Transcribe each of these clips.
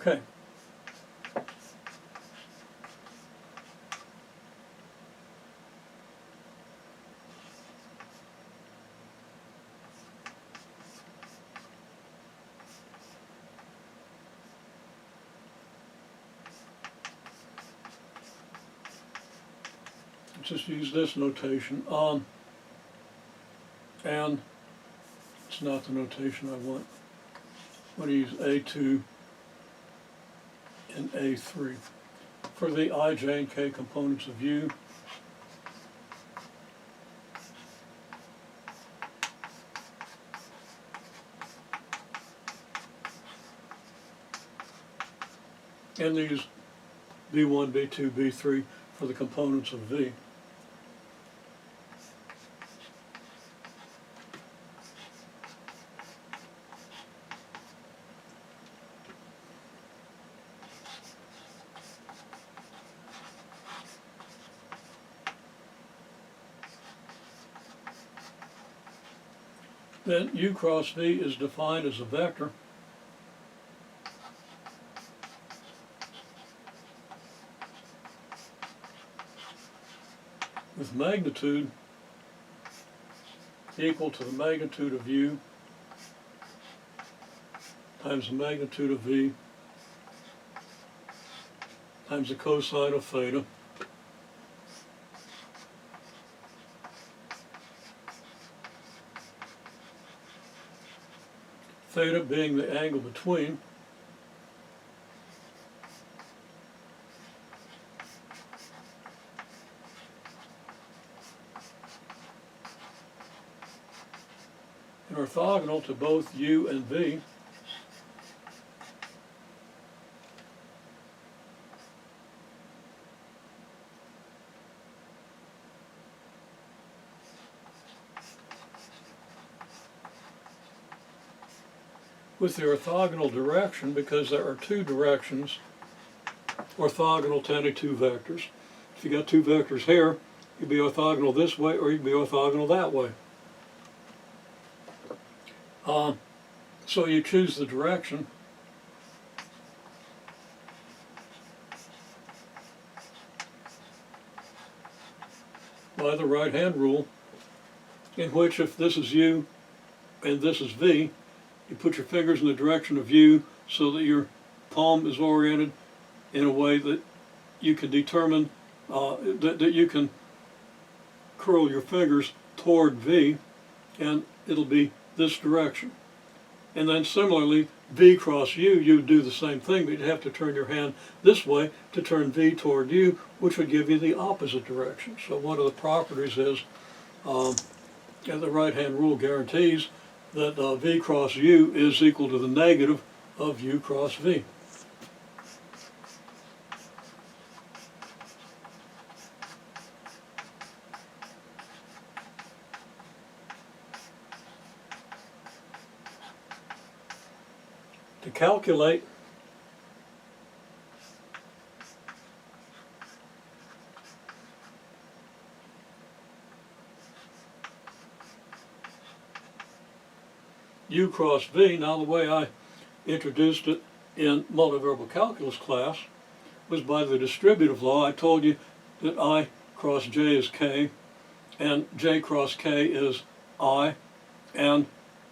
Okay. Just use this notation, and it's not the notation I want. I'm going to use A2 and A3 for the I, J, and K components of U. And these B1, B2, B3 for the components of V. Then U cross V is defined as a vector with magnitude equal to the magnitude of U times the magnitude of V times the cosine of theta theta being the angle between and orthogonal to both U and V, with the orthogonal direction, because there are two directions orthogonal to any two vectors. If you got two vectors here, you'd be orthogonal this way or you'd be orthogonal that way. So you choose the direction by the right-hand rule, in which if this is U and this is V, you put your fingers in the direction of U so that your palm is oriented in a way that you can determine, that you can curl your fingers toward V, and it'll be this direction. And then similarly, V cross U, you'd do the same thing, but you'd have to turn your hand this way to turn V toward U, which would give you the opposite direction. So one of the properties is, and the right-hand rule guarantees that V cross U is equal to the negative of U cross V. To calculate U cross V, now the way I introduced it in multivariable calculus class was by the distributive law. I told you that I cross J is K and J cross K is I, and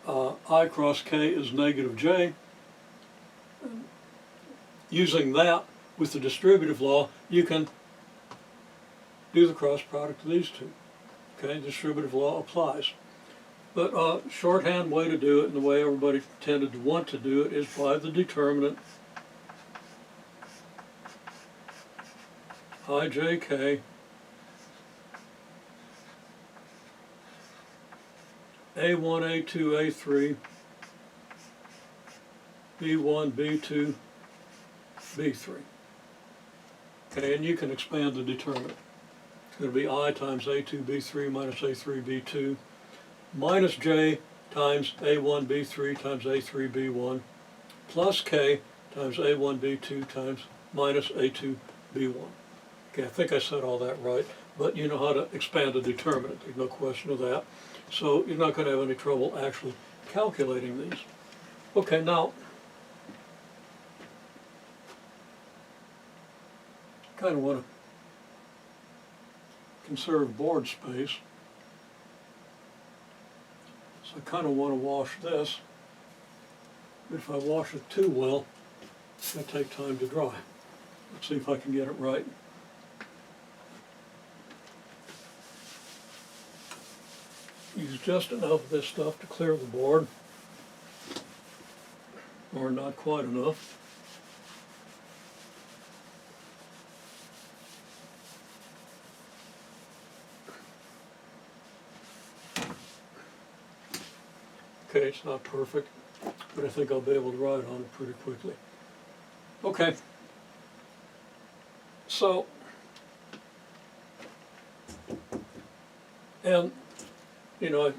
I cross K is negative J. Using that with the distributive law, you can do the cross product of these two. Okay, distributive law applies. But shorthand way to do it, and the way everybody tended to want to do it, is by the determinant ijk A1, A2, A3, B1, B2, B3. Okay, and you can expand the determinant. It's going to be I times A2, B3 minus A3, B2 minus J times A1, B3 times A3, B1 plus K times A1, B2 times minus A2, B1. Okay, I think I said all that right, but you know how to expand a determinant. There's no question of that. So you're not going to have any trouble actually calculating these. Okay, now kind of want to conserve board space. So I kind of want to wash this. But if I wash it too well, it's going to take time to dry. Let's see if I can get it right. Use just enough of this stuff to clear the board, or not quite enough. Okay, it's not perfect, but I think I'll be able to write on it pretty quickly. Okay, so, and, you know, I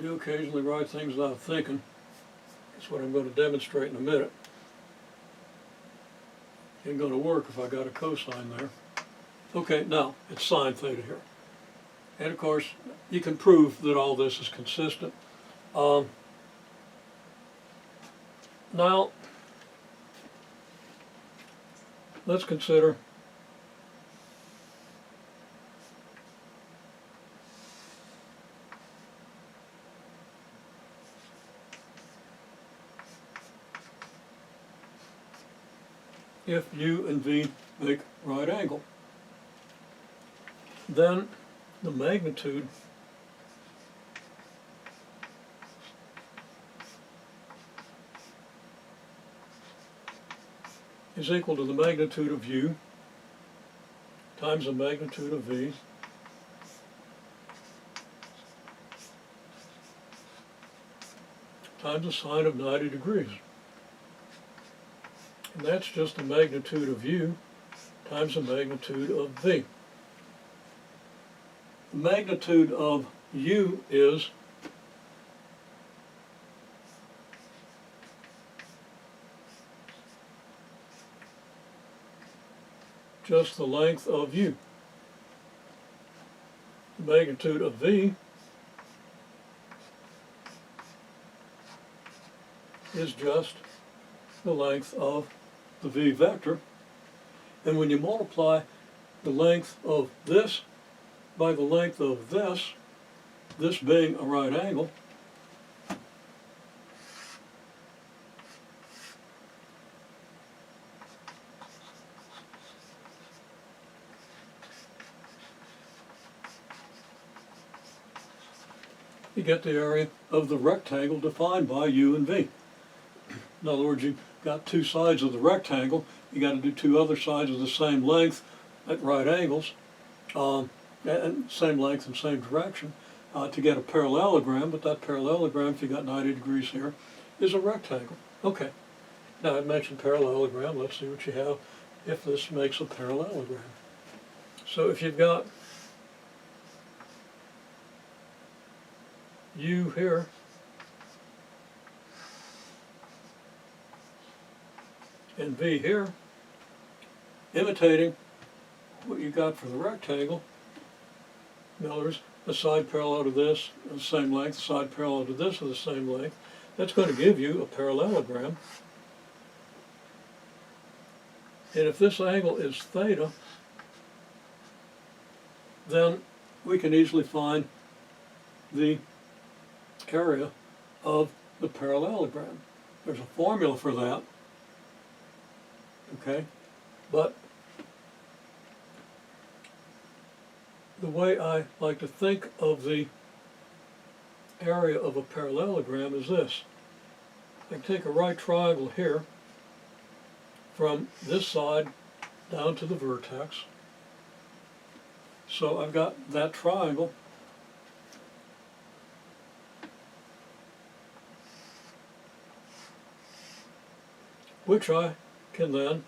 do occasionally write things without thinking. That's what I'm going to demonstrate in a minute. Ain't going to work if I got a cosine there. Okay, now, it's sine theta here. And of course, you can prove that all this is consistent. Now, let's consider if U and V make right angle, then the magnitude is equal to the magnitude of U times the magnitude of V times the sine of 90 degrees. And that's just the magnitude of U times the magnitude of V. The magnitude of U is just the length of U. The magnitude of V is just the length of the V vector. And when you multiply the length of this by the length of this being a right angle, you get the area of the rectangle defined by U and V. In other words, you've got two sides of the rectangle, you got to do two other sides of the same length at right angles, and same length and same direction, to get a parallelogram. But that parallelogram, if you got 90 degrees here, is a rectangle. Okay, now I mentioned parallelogram. Let's see what you have if this makes a parallelogram. So if you've got U here, and V here, imitating what you got for the rectangle. In other words, a side parallel to this is the same length, side parallel to this is the same length. That's going to give you a parallelogram. And if this angle is theta, then we can easily find the area of the parallelogram. There's a formula for that. Okay, but the way I like to think of the area of a parallelogram is this. I can take a right triangle here from this side down to the vertex. So I've got that triangle. Which I can then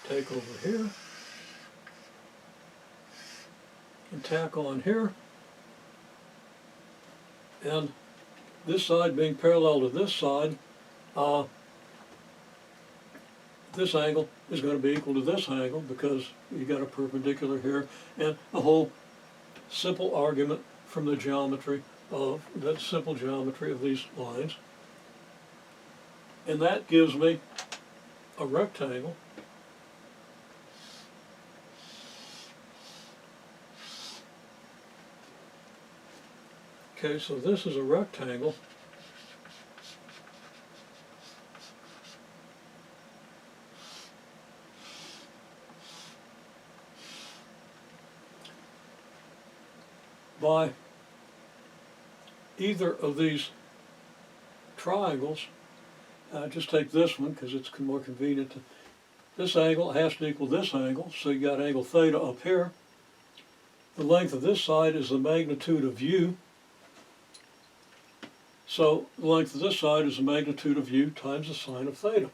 take over here and tack on here, and this side being parallel to this side, this angle is going to be equal to this angle because you got a perpendicular here, and a whole simple argument from the geometry of that simple geometry of these lines. And that gives me a rectangle. Okay, so this is a rectangle. By either of these triangles, just take this one because it's more convenient. This angle has to equal this angle, so you got angle theta up here. The length of this side is the magnitude of u. So the length of this side is the magnitude of u times the sine of theta.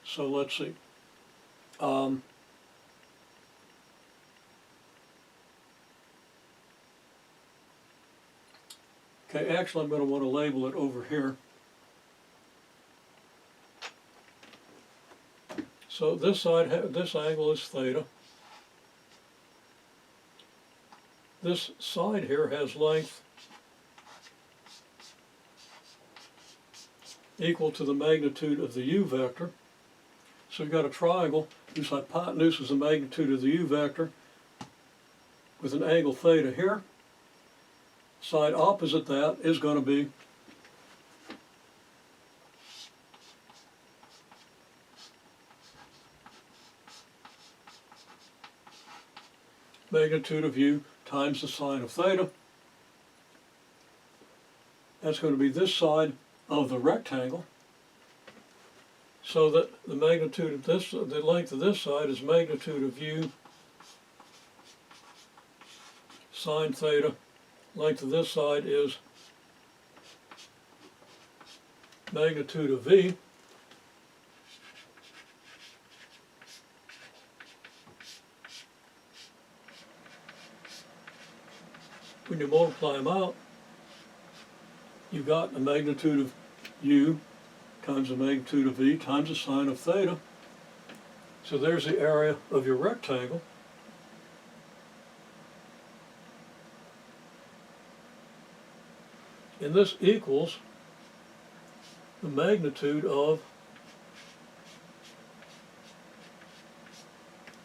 So let's see. Okay, actually I'm going to want to label it over here. So this side, this angle is theta. This side here has length equal to the magnitude of the u vector. So you've got a triangle whose hypotenuse is the magnitude of the u vector with an angle theta here. Side opposite that is going to be magnitude of u times the sine of theta. That's going to be this side of the rectangle. So that the magnitude of this, the length of this side is magnitude of u sine theta. Length of this side is magnitude of v. When you multiply them out, you've got the magnitude of u times the magnitude of v times the sine of theta. So there's the area of your rectangle. And this equals the magnitude of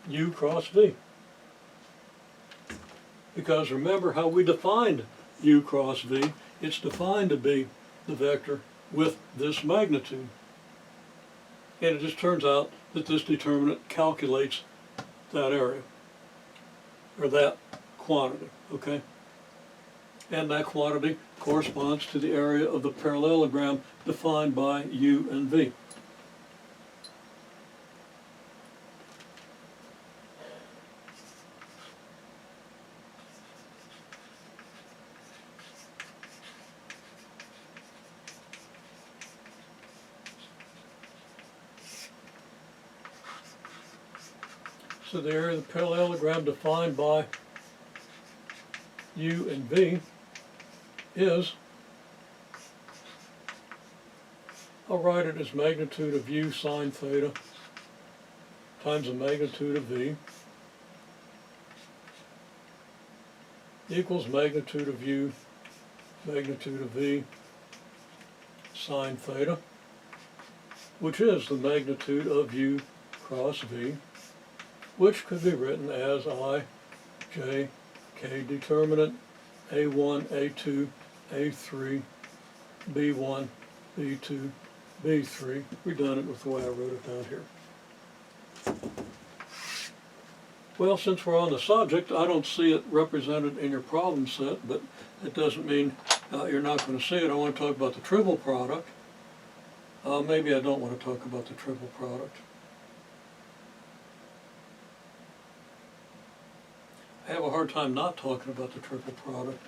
u cross v. Because remember how we defined u cross v. It's defined to be the vector with this magnitude. And it just turns out that this determinant calculates that area, or that quantity, okay? And that quantity corresponds to the area of the parallelogram defined by u and v. So the area of the parallelogram defined by u and v is, I'll write it as magnitude of u sine theta times the magnitude of v equals magnitude of u, magnitude of v sine theta, which is the magnitude of u cross v, which could be written as I, j, k determinant, a1, a2, a3, b1, b2, b3. Redundant with the way I wrote it down here. Well, since we're on the subject, I don't see it represented in your problem set, but it doesn't mean you're not going to see it. I want to talk about the triple product. Maybe I don't want to talk about the triple product. I have a hard time not talking about the triple product.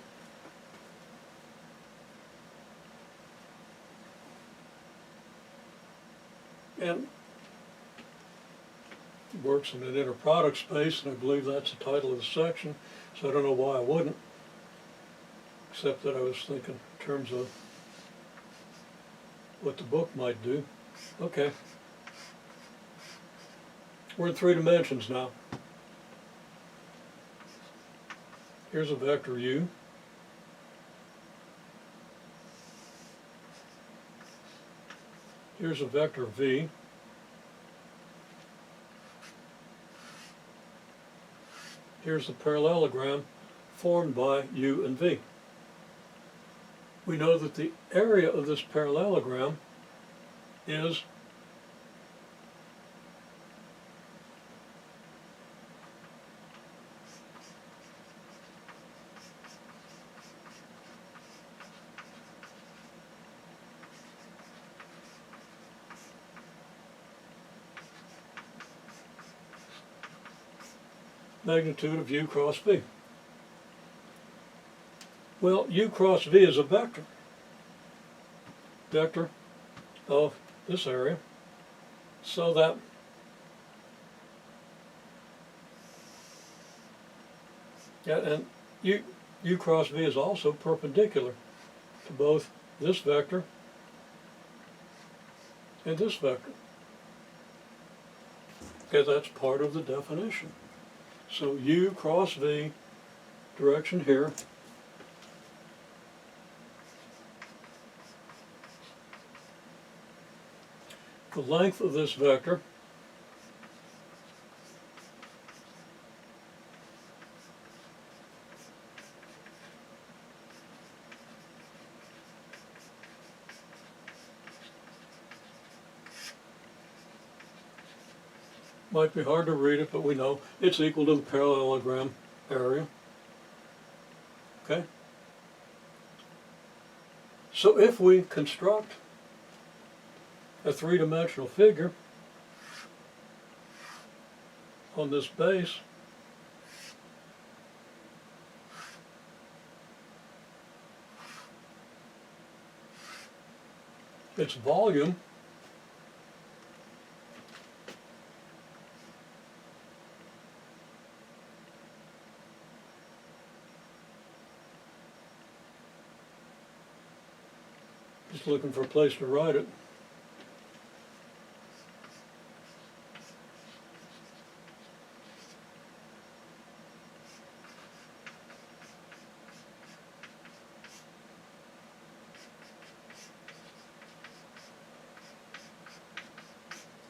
And it works in an inner product space, and I believe that's the title of the section, so I don't know why I wouldn't, except that I was thinking in terms of what the book might do. Okay. We're in 3 dimensions now. Here's a vector u. Here's a vector v. Here's the parallelogram formed by u and v. We know that the area of this parallelogram is magnitude of u cross v. Well, u cross v is a vector of this area, so that and u cross v is also perpendicular to both this vector and this vector. Okay, that's part of the definition. So u cross v, direction here, the length of this vector might be hard to read it, but we know it's equal to the parallelogram area. Okay? So if we construct a three-dimensional figure on this base, its volume just looking for a place to write it.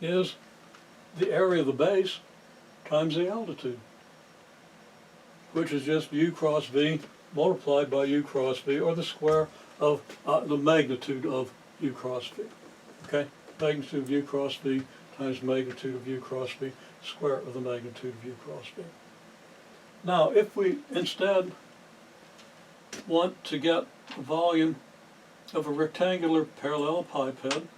Is the area of the base times the altitude, which is just u cross v multiplied by u cross v, or the square of the magnitude of u cross v. Okay, magnitude of u cross v times magnitude of u cross v, square of the magnitude of u cross v. Now, if we instead want to get the volume of a rectangular parallelepiped,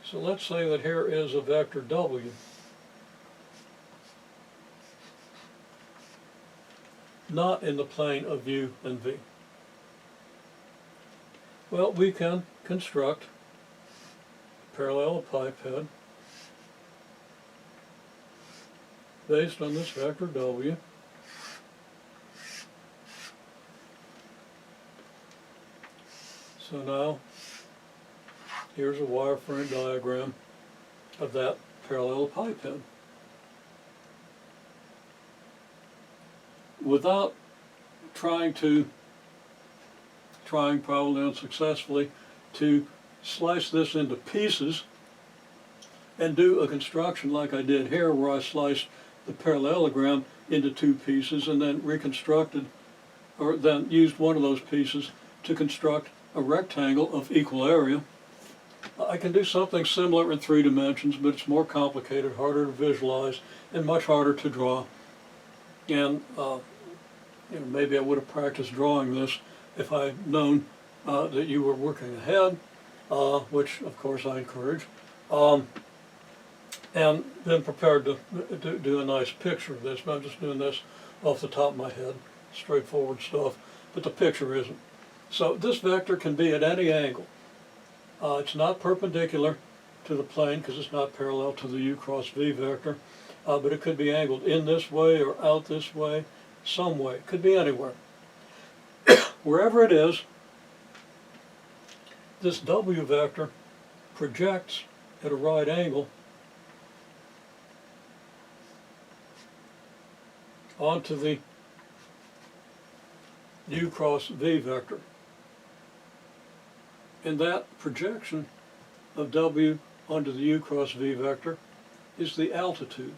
so let's say that here is a vector w. Not in the plane of u and v. Well, we can construct a parallelepiped based on this vector w. So now, here's a wireframe diagram of that parallelepiped. Without trying probably unsuccessfully, to slice this into pieces and do a construction like I did here, where I sliced the parallelogram into two pieces and then reconstructed, or then used one of those pieces to construct a rectangle of equal area. I can do something similar in 3 dimensions, but it's more complicated, harder to visualize, and much harder to draw. And maybe I would have practiced drawing this if I'd known that you were working ahead, which of course I encourage, and then prepared to do a nice picture of this. But I'm just doing this off the top of my head, straightforward stuff, but the picture isn't. So this vector can be at any angle. It's not perpendicular to the plane because it's not parallel to the u cross v vector, but it could be angled in this way or out this way, some way. It could be anywhere. Wherever it is, this w vector projects at a right angle onto the u cross v vector. And that projection of w onto the u cross v vector is the altitude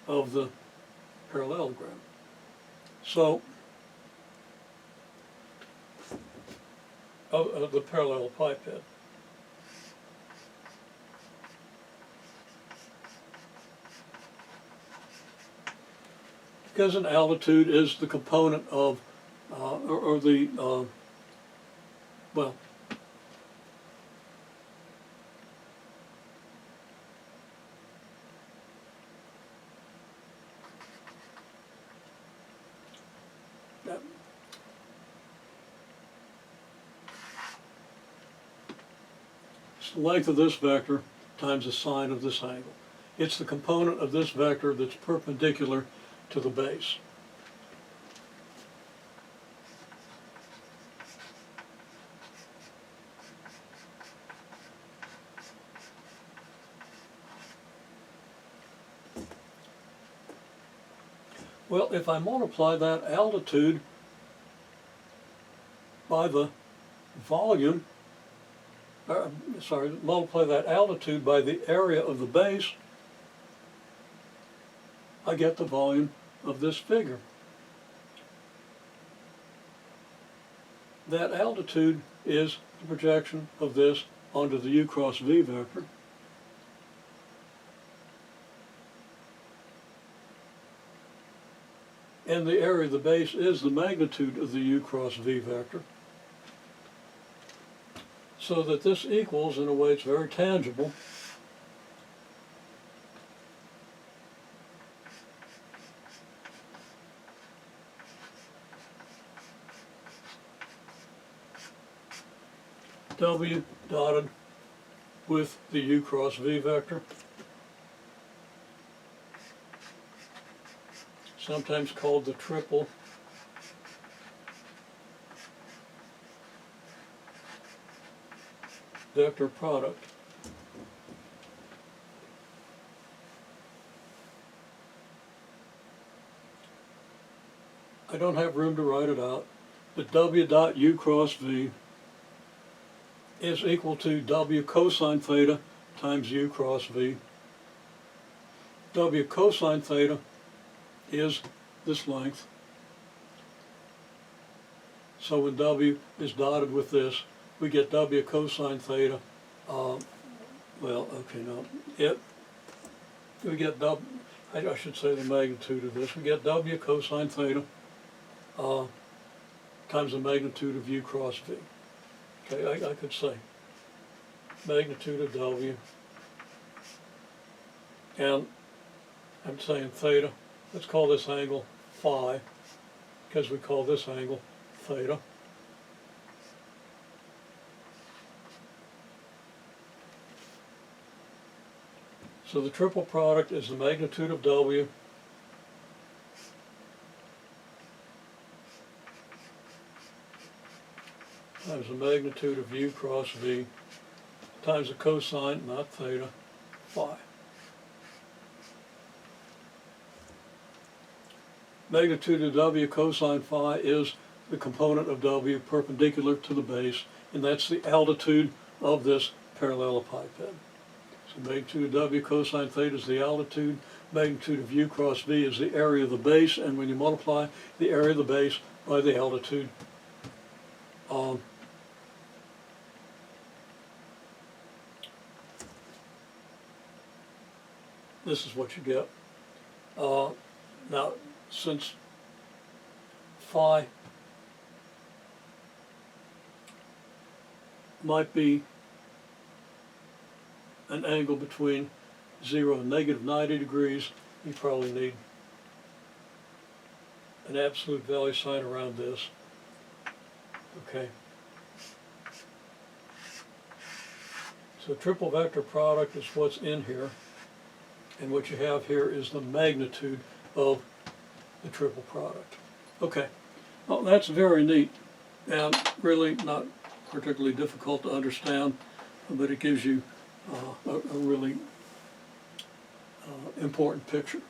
of the parallelogram. So, of the parallelepiped. Because an altitude is the component of, well, it's the length of this vector times the sine of this angle. It's the component of this vector that's perpendicular to the base. Well, if I multiply that altitude by the volume, multiply that altitude by the area of the base, I get the volume of this figure. That altitude is the projection of this onto the u cross v vector. And the area of the base is the magnitude of the u cross v vector. So that this equals, in a way it's very tangible, w dotted with the u cross v vector, sometimes called the triple vector product. I don't have room to write it out, but w dot u cross v is equal to w cosine theta times u cross v. W cosine theta is this length. So when w is dotted with this, we get w cosine theta. We get w, I should say the magnitude of this. We get w cosine theta times the magnitude of u cross v. Okay, I could say magnitude of w, and I'm saying theta. Let's call this angle phi, because we call this angle theta. So the triple product is the magnitude of w times the magnitude of u cross v times the cosine, not theta, phi. Magnitude of w cosine phi is the component of w perpendicular to the base, and that's the altitude of this parallelepiped. So magnitude of w cosine theta is the altitude, magnitude of u cross v is the area of the base, and when you multiply the area of the base by the altitude, this is what you get. Now, since phi might be an angle between 0 and negative 90 degrees, you probably need an absolute value sign around this. Okay. So triple vector product is what's in here, and what you have here is the magnitude of the triple product. Okay, well, that's very neat and really not particularly difficult to understand, but it gives you a really important picture.